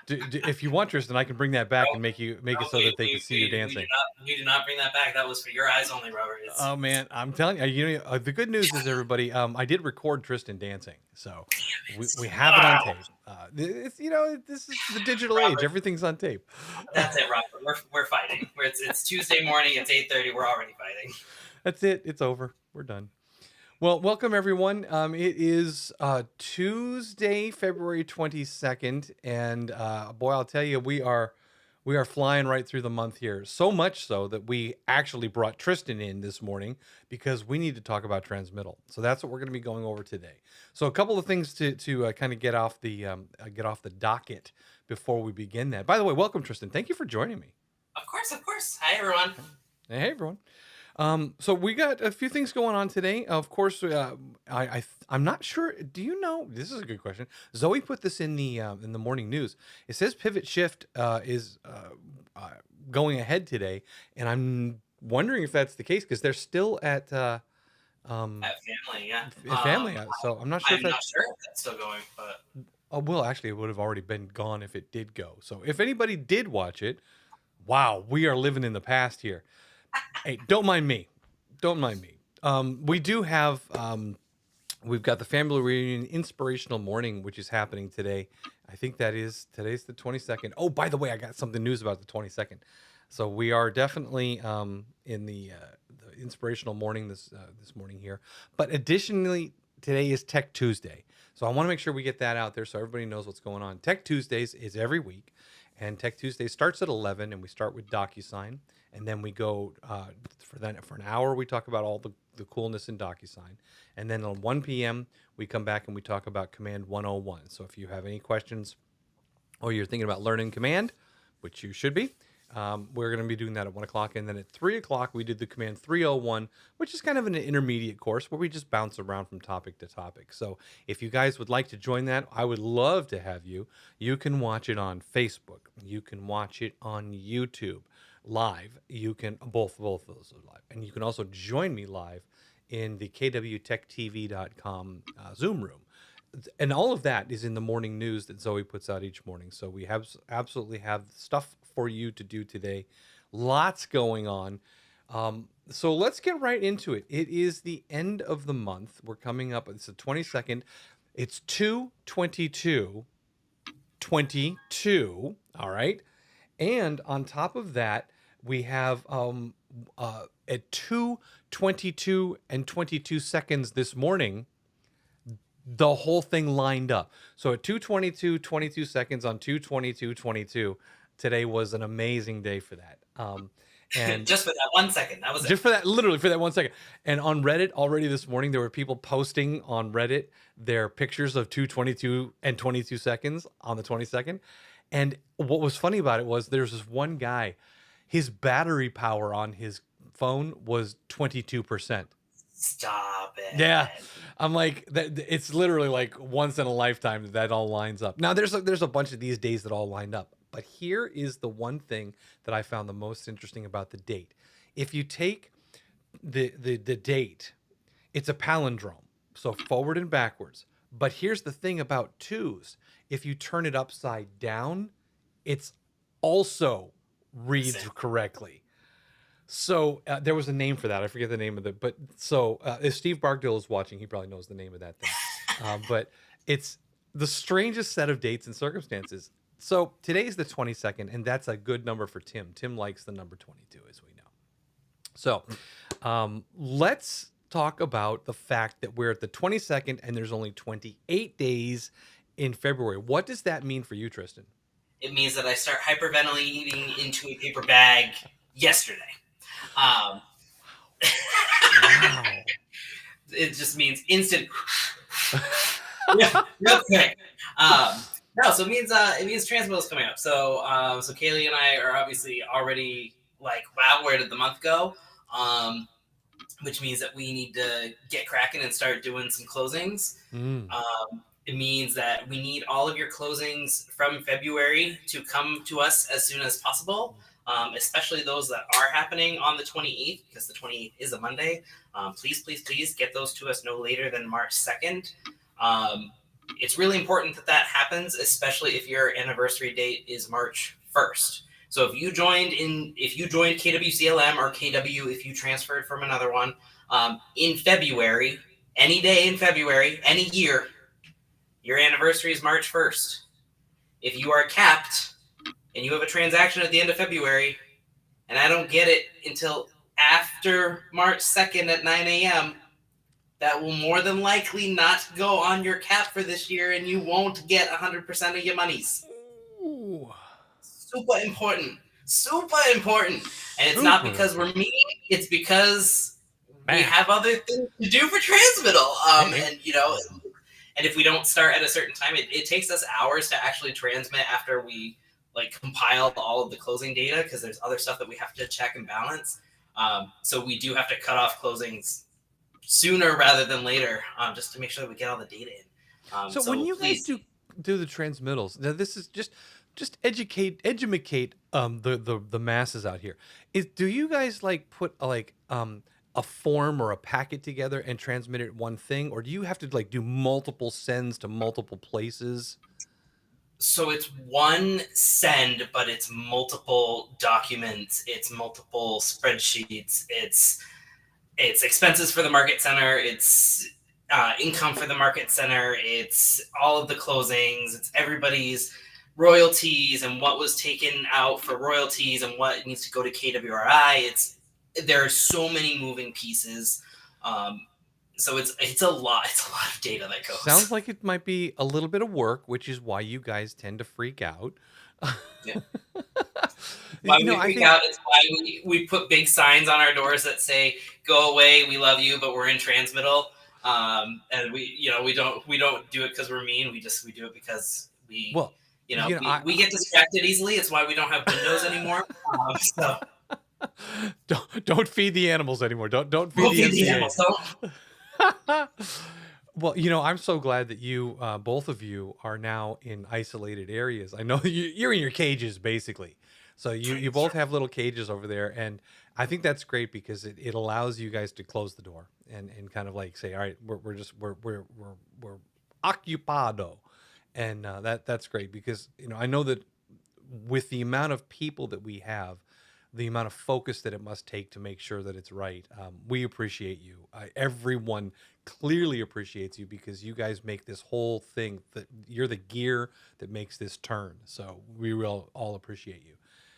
If you want, Tristan, I can bring that back No, and make it no, so that they can see you we do dancing. not we do not bring that back. That was for your eyes only, Robert. Oh man, I'm telling you, the good news is everybody. I did record Tristan dancing, so we have it on Wow. tape. It's this is the digital age. Robert, Everything's on tape. that's it, Robert. We're fighting. It's Tuesday morning. It's 8:30. We're already fighting. That's it. It's over. We're done. Well, welcome everyone. It is Tuesday, February 22nd, and boy, I'll tell you, we are flying right through the month here. So much so that we actually brought Tristan in this morning because we need to talk about transmittal. So that's what we're going to be going over today. So a couple of things to kind of get off the docket before we begin that. By the way, welcome Tristan. Thank you for joining me. Of course, of course. Hi, everyone. Hey everyone. So we got a few things going on today. Of course, I'm not sure. Do you know? This is a good question. Zoe put this in the morning news. It says Pivot Shift is going ahead today, and I'm wondering if that's the case because they're still at At family, yeah. family. So I'm not sure if I'm not that's. sure if that's still going, but Oh well, actually, it would have already been gone if it did go. So if anybody did watch it, wow, we are living in the past here. Hey, don't mind me. Don't mind me. We do have we've got the family reunion inspirational morning, which is happening today. I think today's the 22nd. Oh, by the way, I got something news about the 22nd. So we are definitely in the inspirational morning this morning here. But additionally, today is Tech Tuesday. So I want to make sure we get that out there so everybody knows what's going on. Tech Tuesdays is every week, and Tech Tuesday starts at 11, and we start with DocuSign, and then we go for an hour. We talk about all the coolness in DocuSign, and then at 1 p.m. we come back and we talk about Command 101. So if you have any questions or you're thinking about learning Command, which you should be, we're going to be doing that at 1 o'clock. And then at 3 o'clock, we did the Command 301, which is kind of an intermediate course where we just bounce around from topic to topic. So if you guys would like to join that, I would love to have you. You can watch it on Facebook. You can watch it on YouTube live. You can both of those are live. And you can also join me live in the kwtechtv.com Zoom room. And all of that is in the morning news that Zoe puts out each morning. So we have absolutely have stuff for you to do today. Lots going on. So let's get right into it. It is the end of the month. We're coming up. It's the 22nd. It's 2/22/22. All right. And on top of that, we have at 2:22 and 22 seconds this morning, the whole thing lined up. So at 2:22, 22 seconds on 2/22/22, today was an amazing day for that. And just for that 1 second, that was just it. for that, literally for that 1 second. And on Reddit already this morning, there were people posting on Reddit their pictures of 2:22 and 22 seconds on the 22nd. And what was funny about it was there's this one guy, his battery power on his phone was 22%. Stop it. Yeah, I'm like that. It's literally like once in a lifetime that all lines up. Now there's a bunch of these days that all lined up, but here is the one thing that I found the most interesting about the date. If you take the date, it's a palindrome, so forward and backwards. But here's the thing about twos: if you turn it upside down, it's also reads correctly. So there was a name for that. I forget the name of it. But so if Steve Barkdale is watching, he probably knows the name of that thing. But it's the strangest set of dates and circumstances. So today's the 22nd, and that's a good number for Tim. Tim likes the number 22, as we know. So let's talk about the fact that we're at the 22nd, and there's only 28 days in February. What does that mean for you, Tristan? It means that I start hyperventilating into a paper bag yesterday. Wow. It just means instant. Real quick. No, so it means transmittal is coming up. So Kaylee and I are obviously already like, wow, where did the month go? Which means that we need to get cracking and start doing some closings. It means that we need all of your closings from February to come to us as soon as possible. Especially those that are happening on the 28th, because the 28th is a Monday. Please get those to us no later than March 2nd. it's really important that that happens, especially if your anniversary date is March 1st. So if you joined KWCLM or KW if you transferred from another one in February, any day in February, any year, your anniversary is March 1st. If you are capped and you have a transaction at the end of February and I don't get it until after March 2nd at 9 a.m., that will more than likely not go on your cap for this year and you won't get 100% of your monies. Ooh, Super important. Super important. And it's not super because we're important. mean, it's because we Math. have other things to do for transmittal. Hey. And, and if we don't start at a certain time, it takes us hours to actually transmit after we like compile all of the closing data because there's other stuff that we have to check and balance. So we do have to cut off closings sooner rather than later, just to make sure that we get all the data in. So when So you guys please, do the transmittals, now this is just educate the masses out here. Do you guys like put a form or a packet together and transmit it one thing, or do you have to like do multiple sends to multiple places? so it's one send, but it's multiple documents, it's multiple spreadsheets, it's expenses for the market center, it's income for the market center, it's all of the closings, it's everybody's royalties and what was taken out for royalties and what needs to go to KWRI. There are so many moving pieces. So it's a lot. It's a lot of data that Sounds goes. like it might be a little bit of work, which is why you guys tend to freak out. Yeah. Why You know, we I freak think out is why we put big signs on our doors that say "Go away, we love you, but we're in transmittal." And we don't do it because we're mean. We do it because well, I we get distracted easily. It's why we don't have windows anymore. So don't feed the animals anymore. Don't feed we'll the feed the animals. MCAs. Don't. Well, I'm so glad that you, both of you, are now in isolated areas. I know you're in your cages basically, so you both have little cages over there, and I think that's great because it allows you guys to close the door and kind of like say, all right, we're just we're occupado, and that's great because I know that with the amount of people that we have, the amount of focus that it must take to make sure that it's right. We appreciate you. Everyone clearly appreciates you because you guys make this whole thing that you're the gear that makes this turn. So we will all appreciate you.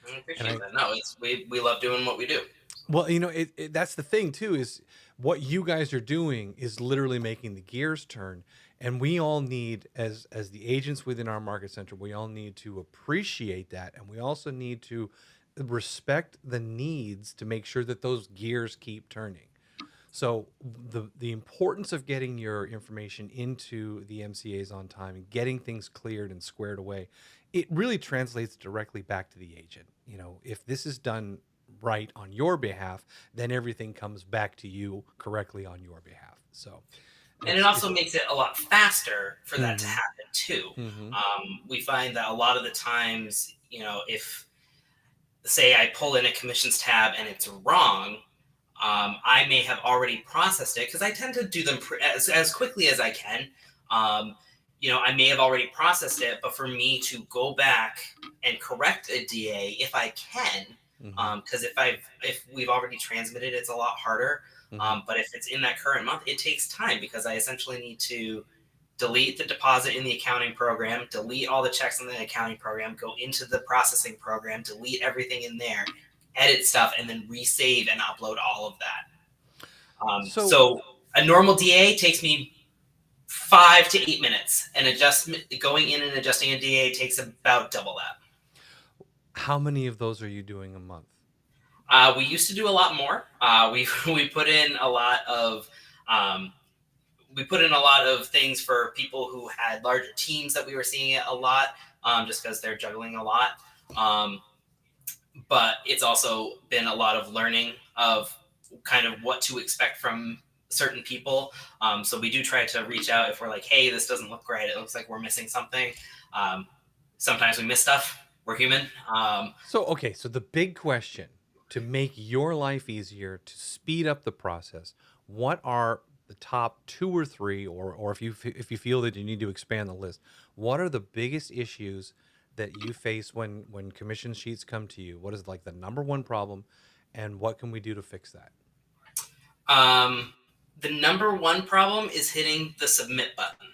I And appreciate that. No, we love doing what we do. well, that's the thing too is what you guys are doing is literally making the gears turn, and we all need as the agents within our market center, we all need to appreciate that, and we also need to respect the needs to make sure that those gears keep turning. So the importance of getting your information into the MCAs on time and getting things cleared and squared away, it really translates directly back to the agent. If this is done right on your behalf, then everything comes back to you correctly on your behalf. So And it it's also makes it a lot faster for that to mm-hmm, happen too. mm-hmm, We find that a lot of the times, if say I pull in a commissions tab and it's wrong, I may have already processed it because I tend to do them as quickly as I can. Um, I may have already processed it, but for me to go back and correct a DA if I can, mm-hmm, because if we've already transmitted, it's a lot harder. mm-hmm. But if it's in that current month, it takes time because I essentially need to delete the deposit in the accounting program, delete all the checks in the accounting program, go into the processing program, delete everything in there, edit stuff, and then resave and upload all of that. So So a normal DA takes me 5 to 8 minutes. An adjustment going in and adjusting a DA takes about double that. how many of those are you doing a month? We used to do a lot more. We put in a lot of um, things for people who had larger teams that we were seeing it a lot, just because they're juggling a lot. Um, but it's also been a lot of learning of kind of what to expect from certain people. So we do try to reach out if we're like, hey, this doesn't look right. It looks like we're missing something. Sometimes we miss stuff. We're human. So, okay, so the big question to make your life easier, to speed up the process, what are the top two or three, or if you feel that you need to expand the list, what are the biggest issues that you face when commission sheets come to you? What is like the number one problem, and what can we do to fix that? The number one problem is hitting the submit button.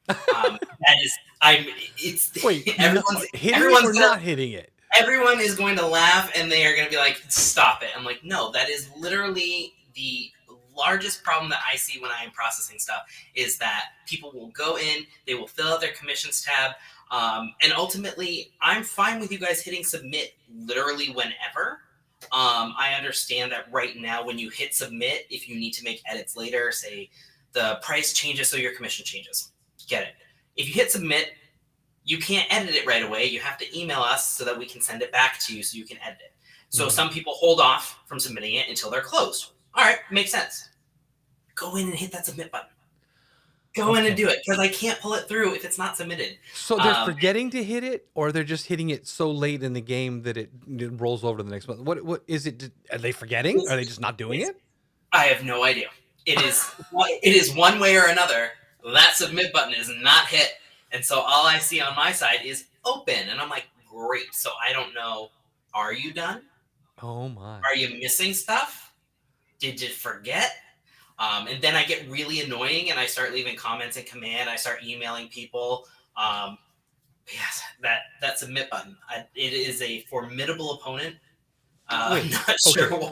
That is, I'm. It's Wait, no, everyone's hitting it everyone's or gonna, not hitting it? everyone is going to laugh and they are going to be like, "Stop it!" I'm like, "No, that is literally the largest problem that I see when I am processing stuff. Is that people will go in, they will fill out their commissions tab, and ultimately, I'm fine with you guys hitting submit literally whenever. I understand that right now, when you hit submit, if you need to make edits later, say the price changes, so your commission changes, get it. If you hit submit, you can't edit it right away. You have to email us so that we can send it back to you so you can edit it. So some people hold off from submitting it until they're closed. All right, makes sense. Go in and hit that submit button. Go in and do it, because I can't pull it through if it's not submitted. So they're forgetting to hit it, or they're just hitting it so late in the game that it rolls over to the next month. What is it? Are they forgetting? Are they just not doing it? I have no idea. It is one way or another. That submit button is not hit, and so all I see on my side is open, and I'm like, great. So I don't know. Are you done? Oh my! Are you missing stuff? Did you forget? And then I get really annoying, and I start leaving comments in command. I start emailing people. Yes, that submit button. It is a formidable opponent. I'm not sure why.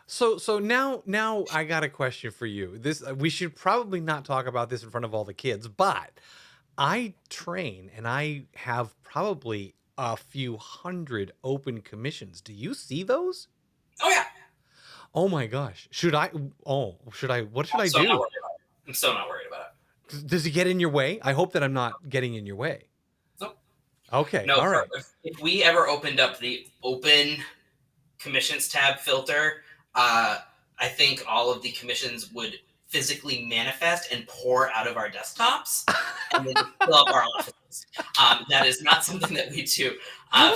So now I got a question for you. This we should probably not talk about this in front of all the kids, but I train and I have probably a few hundred open commissions. Do you see those? Oh yeah. Oh my gosh. Should I? What should I do? I'm so not worried about it. Does it get in your way? I hope that I'm not getting in your way. Nope. Okay. No. All right. If we ever opened up the open commissions tab filter, I think all of the commissions would physically manifest and pour out of our desktops and then fill up our offices. That is not something that we do.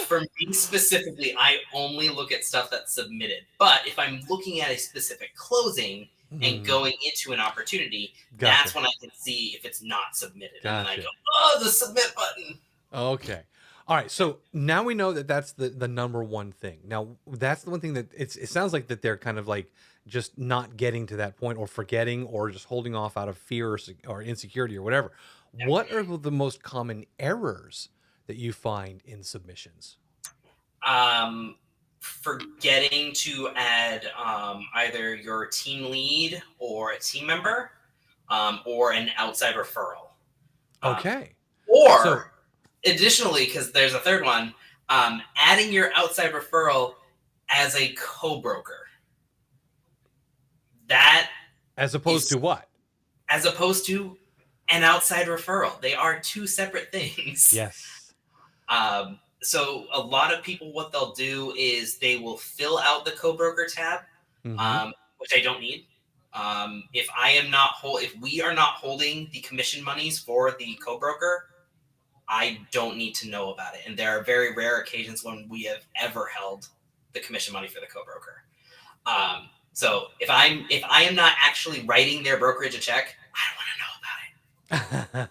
For me specifically, I only look at stuff that's submitted. But if I'm looking at a specific closing and going into an opportunity, that's when I can see if it's not submitted. And then I go, oh, the submit button. Okay. All right. So now we know that that's the number one thing. Now that's the one thing that it sounds like that they're kind of like just not getting to that point, or forgetting, or just holding off out of fear or insecurity or whatever. Yeah. What are the most common errors that you find in submissions? Forgetting to add either your team lead or a team member, or an outside referral. Okay. Additionally, because there's a third one, adding your outside referral as a co-broker. That as opposed to what? As opposed to an outside referral. They are two separate things. Yes. So a lot of people, what they'll do is they will fill out the co-broker tab, which I don't need. If we are not holding the commission monies for the co-broker, I don't need to know about it. And there are very rare occasions when we have ever held the commission money for the co-broker. So if I am not actually writing their brokerage a check, I don't want to know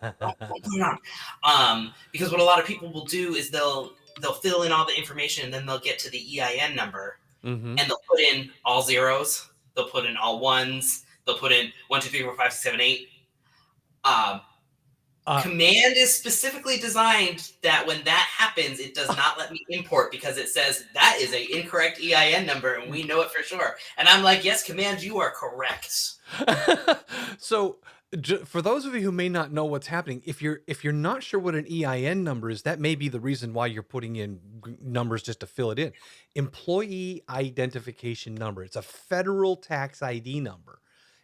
about it. Because what a lot of people will do is they'll fill in all the information, and then they'll get to the EIN number, and they'll put in all zeros, they'll put in all ones, they'll put in 1, 2, 3, 4, 5, 6, 7, 8. Command is specifically designed that when that happens, it does not let me import, because it says that is an incorrect EIN number, and we know it for sure. And I'm like, yes, Command, you are correct. So for those of you who may not know what's happening, if you're not sure what an EIN number is, that may be the reason why you're putting in numbers just to fill it in. Employee identification number. It's a federal tax ID number.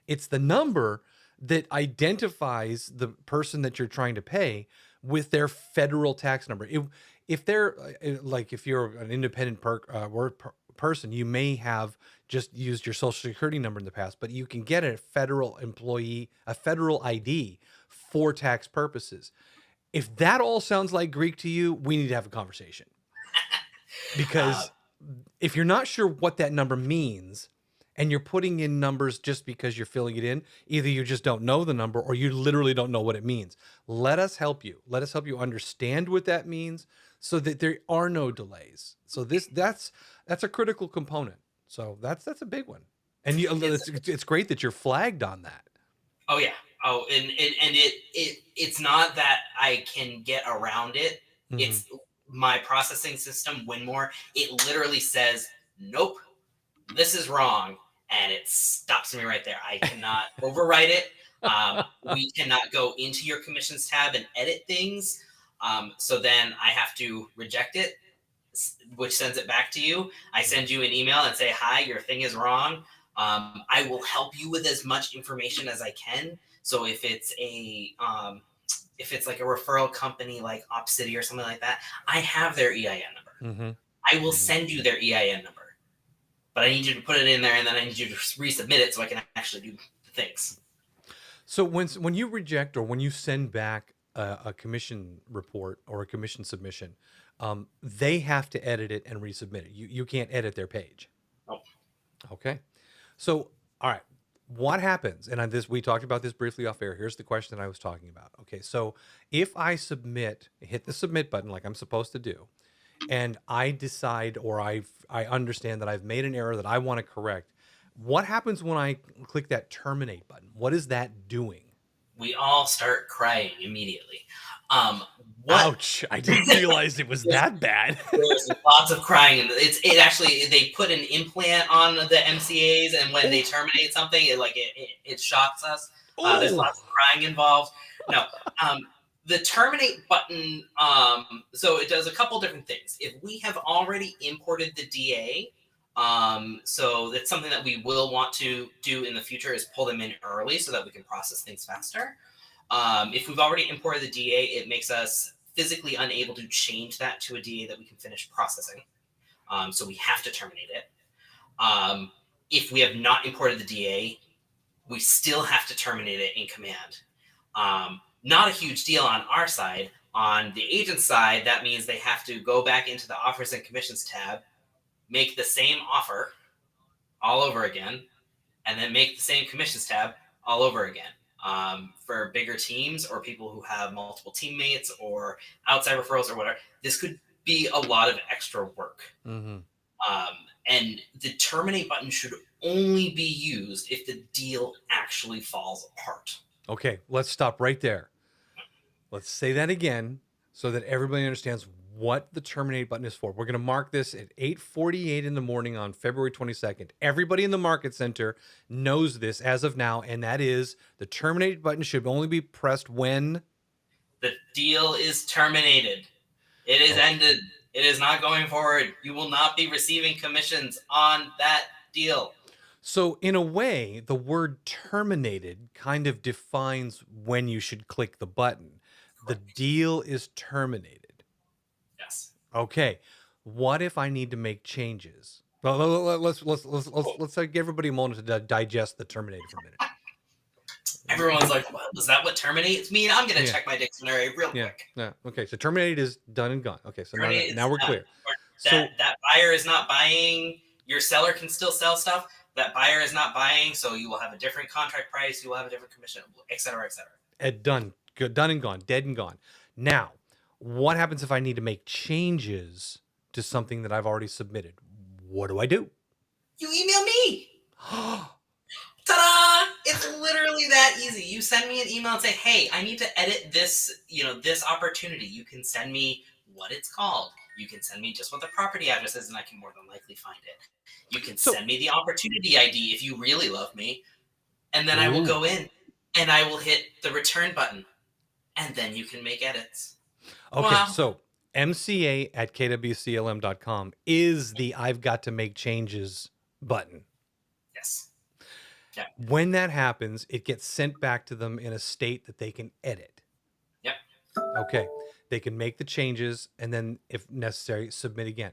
It's the number that identifies the person that you're trying to pay with their federal tax number. If they're like, if you're an independent person, you may have just used your social security number in the past, but you can get a federal ID for tax purposes. If that all sounds like Greek to you, we need to have a conversation, because if you're not sure what that number means, and you're putting in numbers just because you're filling it in. Either you just don't know the number or you literally don't know what it means. Let us help you. Let us help you understand what that means so that there are no delays. So that's a critical component. So that's a big one. And it's great that you're flagged on that. Oh yeah. Oh, and it's not that I can get around it. Mhm. It's my processing system, Winmore. It literally says, "Nope, this is wrong," and it stops me right there. I cannot overwrite it. We cannot go into your commissions tab and edit things. So then I have to reject it, which sends it back to you. I send you an email and say, "Hi, your thing is wrong." I will help you with as much information as I can. So if it's like a referral company like OpCity or something like that, I have their EIN number. Mm-hmm. I will send you their EIN number, but I need you to put it in there, and then I need you to resubmit it so I can actually do the things. So when you reject or when you send back a commission report or a commission submission, they have to edit it and resubmit it. You can't edit their page. Nope. Okay. So all right, what happens? And we talked about this briefly off air. Here's the question that I was talking about. Okay, so if I hit the submit button like I'm supposed to do, and I decide or I understand that I've made an error that I want to correct, what happens when I click that terminate button? What is that doing? We all start crying immediately. Ouch! I didn't realize it was that bad. There's lots of crying, and it actually they put an implant on the MCAs, and when they terminate something, it shocks us. There's lots of crying involved. No, the terminate button. So it does a couple different things. If we have already imported the DA, so that's something that we will want to do in the future is pull them in early so that we can process things faster. If we've already imported the DA, it makes us physically unable to change that to a DA that we can finish processing. So we have to terminate it. If we have not imported the DA, we still have to terminate it in command. Not a huge deal on our side. On the agent side, that means they have to go back into the offers and commissions tab, make the same offer all over again, and then make the same commissions tab all over again. For bigger teams or people who have multiple teammates or outside referrals or whatever, this could be a lot of extra work. Mm-hmm. And the terminate button should only be used if the deal actually falls apart. Okay, let's stop right there. Let's say that again so that everybody understands what the terminate button is for. We're going to mark this at 8:48 in the morning on February 22nd. Everybody in the market center knows this as of now, and that is the terminate button should only be pressed when the deal is terminated. It is ended. It is not going forward. You will not be receiving commissions on that deal. So in a way, the word terminated kind of defines when you should click the button. Correct. The deal is terminated. Yes. Okay. What if I need to make changes? Well, let's give everybody a moment to digest the terminated for a minute. Everyone's like, well, is that what terminates mean? I'm going to check my dictionary real quick. Yeah. Okay. So terminated is done and gone. Okay. So now we're clear. That buyer is not buying. Your seller can still sell stuff. That buyer is not buying, so you will have a different contract price. You will have a different commission, et cetera, et cetera. Done. Good. Done and gone. Dead and gone. Now, what happens if I need to make changes to something that I've already submitted? What do I do? You email me. Ta-da! It's literally that easy. You send me an email and say, hey, I need to edit this, this opportunity. You can send me what it's called. You can send me just what the property address is, and I can more than likely find it. You can send me the opportunity ID if you really love me, and then I will go in and I will hit the return button, and then you can make edits. Okay, so MCA at kwclm.com is the I've got to make changes button. Yes. Yeah. When that happens, it gets sent back to them in a state that they can edit. Yep. Okay. They can make the changes and then, if necessary, submit again.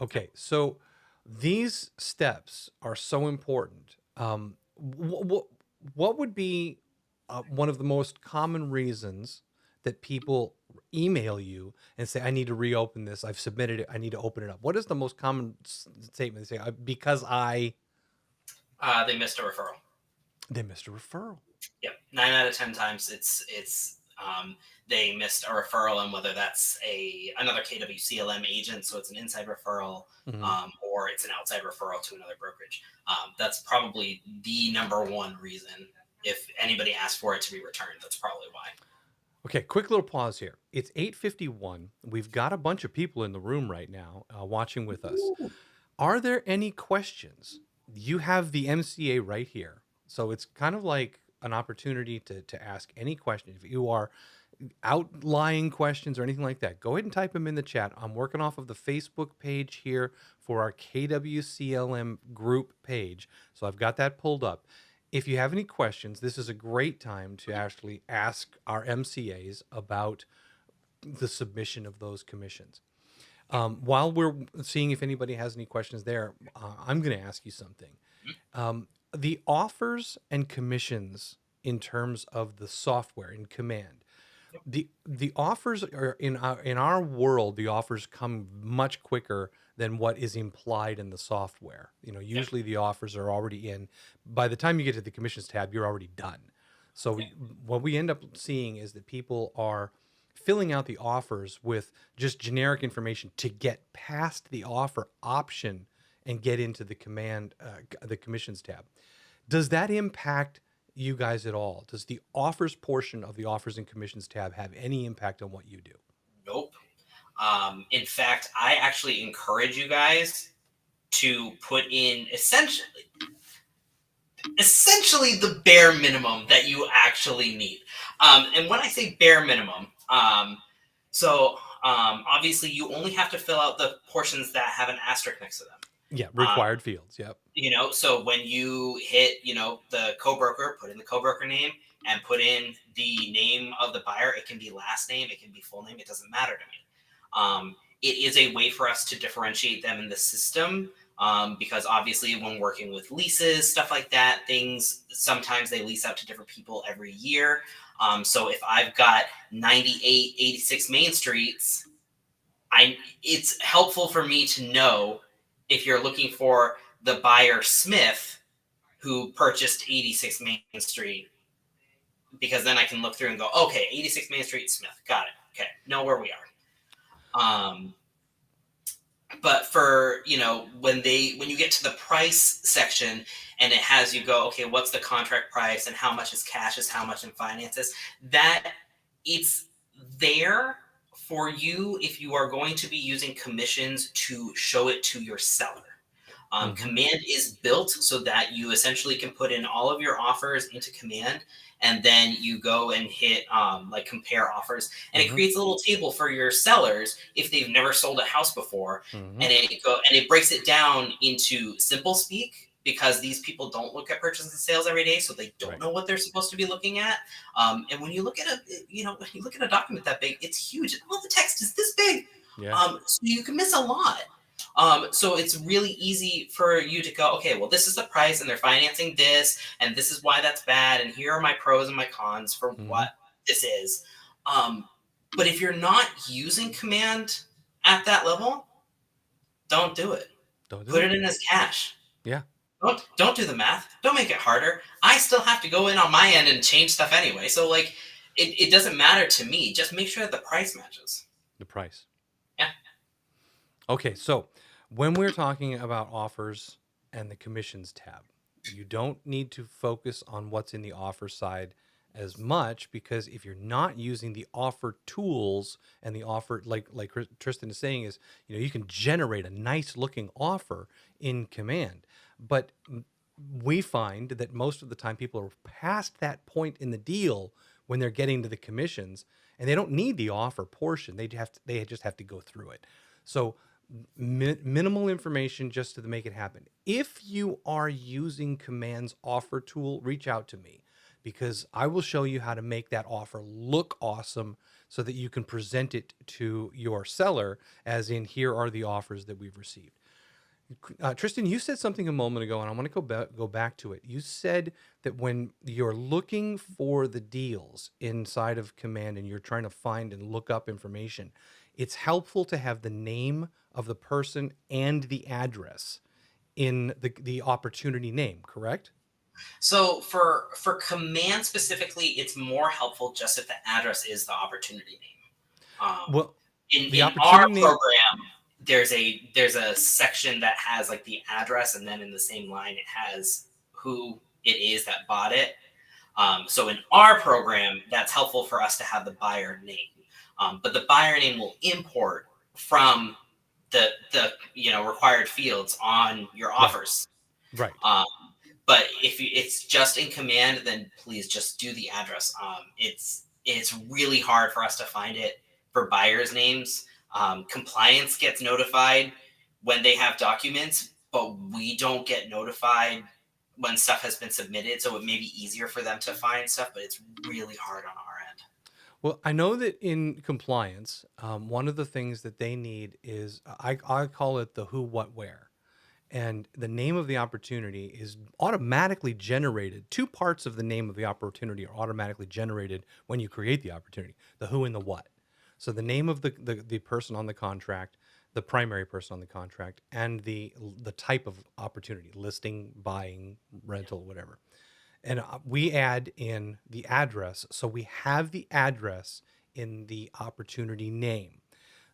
Okay. So these steps are so important. What would be one of the most common reasons that people email you and say, I need to reopen this. I've submitted it. I need to open it up. What is the most common statement they say? Because I... They missed a referral. They missed a referral. Yep, 9 out of 10 times they missed a referral, and whether that's another KWCLM agent, so it's an inside referral, Mhm. or it's an outside referral to another brokerage. That's probably the number one reason. If anybody asked for it to be returned, that's probably why. Okay, quick little pause here. It's 8:51. We've got a bunch of people in the room right now watching with us. Are there any questions? You have the MCA right here. So it's kind of like an opportunity to ask any question. If you are outlying questions or anything like that, go ahead and type them in the chat. I'm working off of the Facebook page here for our KWCLM group page. So I've got that pulled up. If you have any questions, this is a great time to actually ask our MCAs about the submission of those commissions. While we're seeing if anybody has any questions there, I'm going to ask you something. The offers and commissions in terms of the software in Command, the offers are in our world, the offers come much quicker than what is implied in the software. You know, Yep. usually the offers are already in. By the time you get to the commissions tab, you're already done. So what we end up seeing is that people are filling out the offers with just generic information to get past the offer option and get into the the commissions tab. Does that impact you guys at all? Does the offers portion of the offers and commissions tab have any impact on what you do? Nope. In fact, I actually encourage you guys to put in essentially the bare minimum that you actually need. And when I say bare minimum, obviously you only have to fill out the portions that have an asterisk next to them. Yeah, Um, required fields. Yep. so when you hit, the co-broker, put in the co-broker name and put in the name of the buyer. It can be last name, it can be full name. It doesn't matter to me. It is a way for us to differentiate them in the system, because obviously when working with leases, stuff like that, things sometimes they lease out to different people every year. So if I've got 98, 86 Main Streets, it's helpful for me to know if you're looking for the buyer Smith who purchased 86 Main Street, because then I can look through and go, okay, 86 Main Street, Smith, got it. Okay, know where we are. But for when you get to the price section and it has you go, okay, what's the contract price and how much is cash, is how much in finances, that it's there for you if you are going to be using commissions to show it to your seller. Mm-hmm. Command is built so that you essentially can put in all of your offers into Command, and then you go and hit like compare offers, and it Mm-hmm. creates a little table for your sellers if they've never sold a house before, Mm-hmm. and it breaks it down into simple speak, because these people don't look at purchases and sales every day, so they don't Right. know what they're supposed to be looking at. And when you look at a document that big, it's huge, and all the text is this big. Yeah. So you can miss a lot. So it's really easy for you to go, okay, well, this is the price and they're financing this, and this is why that's bad, and here are my pros and my cons for Mm-hmm. what this is. But if you're not using Command at that level, don't do it. Don't do Put it. it in as cash. Yeah. Don't do the math. Don't make it harder. I still have to go in on my end and change stuff anyway. So like it doesn't matter to me. Just make sure that the price matches. The price. Yeah. Okay, so when we're talking about offers and the commissions tab, you don't need to focus on what's in the offer side as much, because if you're not using the offer tools and the offer, like Tristan is saying, is you can generate a nice looking offer in Command, but we find that most of the time people are past that point in the deal when they're getting to the commissions, and they don't need the offer portion. They just have to go through it. So minimal information just to make it happen. If you are using Command's offer tool, reach out to me, because I will show you how to make that offer look awesome so that you can present it to your seller as in, here are the offers that we've received. Tristan, you said something a moment ago, and I want to go back to it. You said that when you're looking for the deals inside of Command and you're trying to find and look up information, it's helpful to have the name of the person and the address in the opportunity name, correct? So for command specifically, it's more helpful just if the address is the opportunity name. Well, the In our opportunity name, program, there's a section that has like the address, and then in the same line it has who it is that bought it. So in our program, that's helpful for us to have the buyer name. But the buyer name will import from the required fields on your offers. right. But if it's just in command, then please just do the address. It's really hard for us to find it for buyers' names. Compliance gets notified when they have documents, but we don't get notified when stuff has been submitted. So it may be easier for them to find stuff, but it's really hard on our end. Well, I know that in compliance, one of the things that they need is I call it the who, what, where. And the name of the opportunity is automatically generated. Two parts of the name of the opportunity are automatically generated when you create the opportunity, the who and the what. So the name of the person on the contract, the primary person on the contract, and the type of opportunity, listing, buying, rental, whatever. And we add in the address. So we have the address in the opportunity name.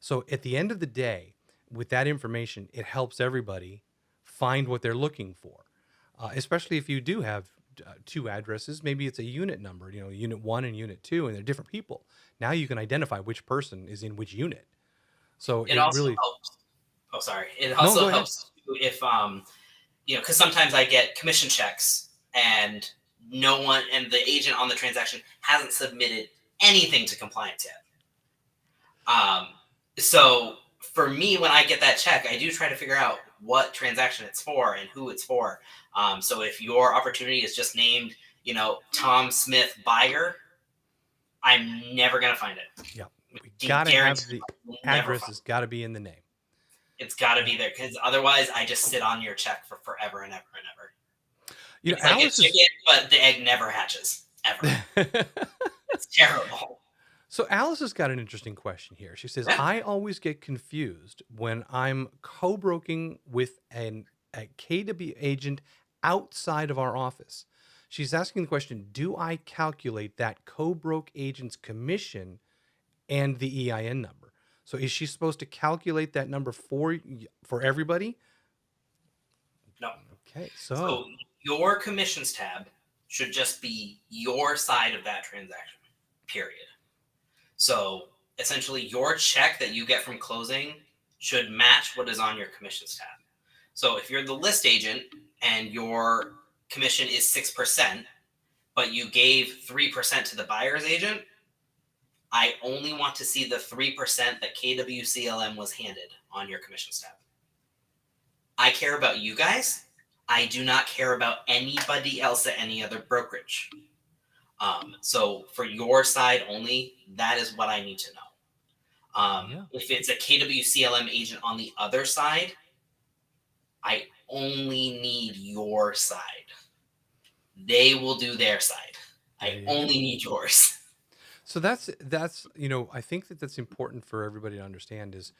So at the end of the day, with that information, it helps everybody find what they're looking for. Especially if you do have two addresses, maybe it's a unit number, unit 1 and unit 2, and they're different people. Now you can identify which person is in which unit. So It it also really helps. Oh, sorry. It no, also go ahead. helps if because sometimes I get commission checks and no one and the agent on the transaction hasn't submitted anything to compliance yet. So for me, when I get that check, I do try to figure out what transaction it's for and who it's for. So if your opportunity is just named, Tom Smith buyer, I'm never gonna find it. Yeah, we gotta have the address Never has got to be in the name. It's got to be there because otherwise I just sit on your check for forever and ever and ever. It's like Alice a chicken, but the egg never hatches ever. It's terrible. So Alice has got an interesting question here. She says, I always get confused when I'm co-broking with a KW agent outside of our office. She's asking the question, do I calculate that co-broke agent's commission and the EIN number? So is she supposed to calculate that number for everybody? No. Okay, So your commissions tab should just be your side of that transaction, period. So essentially your check that you get from closing should match what is on your commissions tab. So if you're the list agent and your commission is 6%, but you gave 3% to the buyer's agent, I only want to see the 3% that KWCLM was handed on your commissions tab. I care about you guys. I do not care about anybody else at any other brokerage. So for your side only, that is what I need to know. If it's a KWCLM agent on the other side, I only need your side. They will do their side. I only need yours. So that's I think that's important for everybody to understand is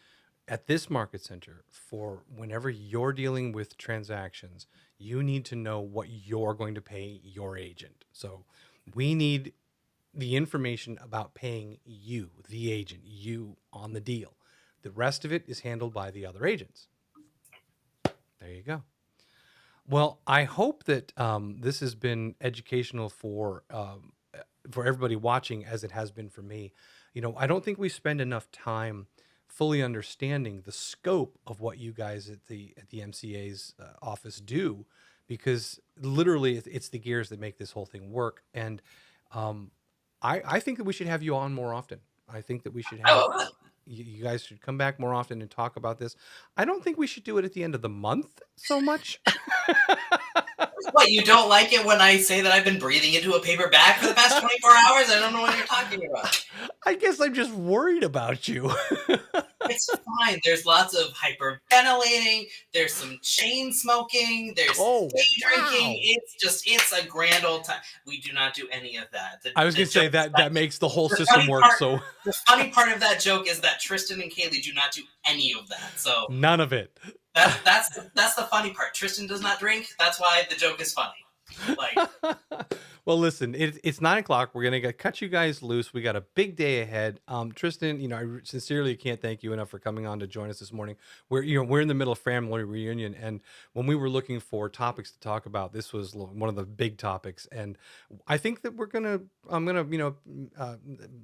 at this market center, for whenever you're dealing with transactions, you need to know what you're going to pay your agent. So we need the information about paying you, the agent, you on the deal. The rest of it is handled by the other agents. There you go. Well, I hope that this has been educational for everybody watching, as it has been for me. I don't think we spend enough time fully understanding the scope of what you guys at the MCA's office do, because literally it's the gears that make this whole thing work. And I think that we should have you on more often. I think that we should have you guys should come back more often and talk about this. I don't think we should do it at the end of the month so much. What, you don't like it when I say that I've been breathing into a paper bag for the past 24 hours? I don't know what you're talking about. I guess I'm just worried about you. It's fine. There's lots of hyperventilating. There's some chain smoking. There's day drinking. It's a grand old time. We do not do any of that. I was going to say that makes the whole system work. So the funny part of that joke is that Tristan and Kaylee do not do any of that. So none of it. That's the funny part. Tristan does not drink. That's why the joke is funny. Like, Well, listen, it's 9 o'clock. We're gonna cut you guys loose. We got a big day ahead. Tristan, I sincerely can't thank you enough for coming on to join us this morning. We're in the middle of family reunion, and when we were looking for topics to talk about, this was one of the big topics. And I think that I'm gonna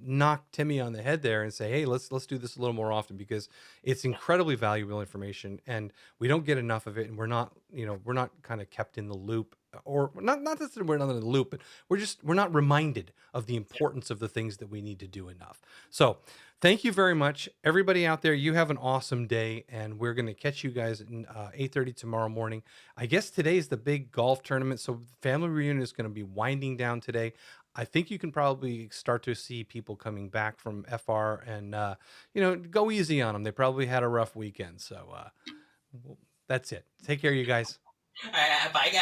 knock Timmy on the head there and say, hey, let's do this a little more often, because it's incredibly valuable information, and we don't get enough of it, and we're not kind of kept in the loop, or not that we're not in the loop, but we're not reminded of the importance of the things that we need to do enough. So thank you very much, everybody out there. You have an awesome day, and we're going to catch you guys at 8:30 tomorrow morning. I guess today's the big golf tournament, so the family reunion is going to be winding down today. I think you can probably start to see people coming back from FR, and go easy on them. They probably had a rough weekend. So that's it. Take care, you guys. bye guys.